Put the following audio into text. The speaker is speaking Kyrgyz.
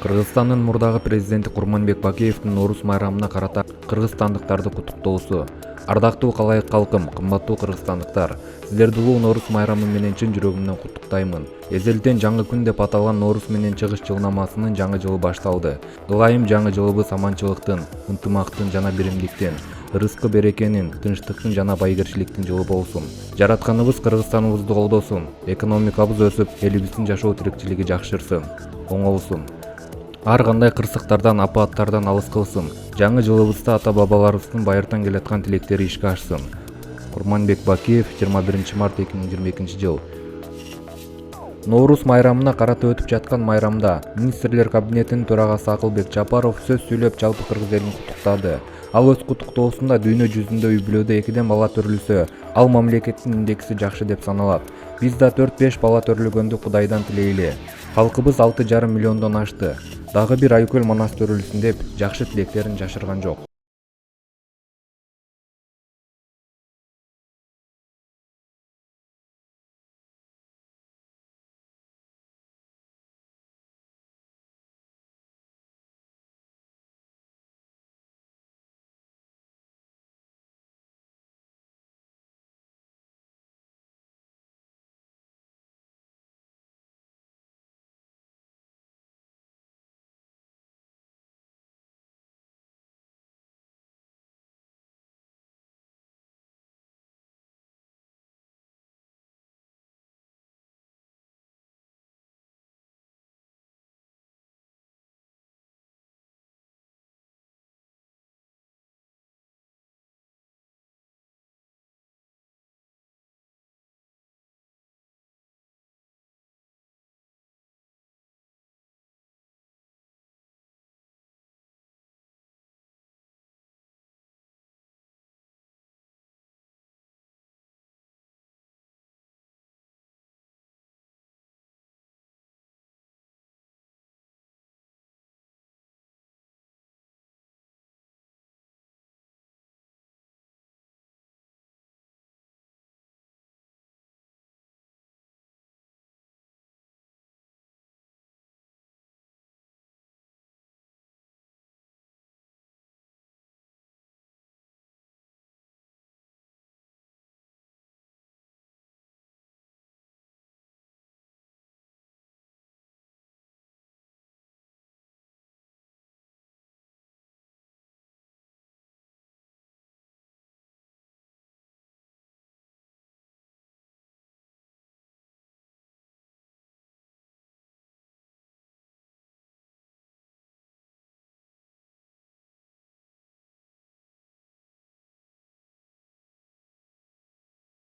Кыргызстандын мурдагы президенти Курманбек Бакиевдин Нооруз майрамына карата кыргызстандыктарды куттуктоосу. Ардактуу калайык калкым, кымбаттуу кыргызстандыктар, сиздерди улуу Нооруз майрамы менен чын жүрөгүмдөн куттуктаймын. Эзелден жаңы күн деп аталган Нооруз менен чыгыш жылнамасынын жаңы жылы башталды. Ылайым жаңы жылыбыз аманчылыктын, ынтымактын жана биримдиктин, ырыскы берекенин, тынчтыктын жана байгерчиликтин жылы болсун. Жаратканыбыз Кыргызстаныбызды колдосун, экономикабыз өсүп, элибиздин жашоо тирикчилиги жакшырсын, оңолсун. Ар кандай кырсыктардан, апааттардан алыс кылсын. Жаңы жылыбызда ата-бабаларыбыздын байыртан келаткан тилектери ишке ашсын. Курманбек Бакиев, 21 март 2022 жыл. Нооруз майрамына карата өтүп жаткан майрамда министрлер кабинетинин төрагасы Акылбек Жапаров сөз сүйлөп, жалпы кыргыз элин куттуктады. Ал өз куттуктоосунда дүйнө жүзүндө үй-бүлөдө 2ден бала төрүлсө, ал мамлекеттин индекси жакшы деп саналат. Биз да 4-5 бала төрүлгөндү Кудайдан тилейли. Халкыбыз 6,5 миллиондон ашты. Дагы бир айкөл манас төрүлсүн деп жакшы тилектерин жашырган жок.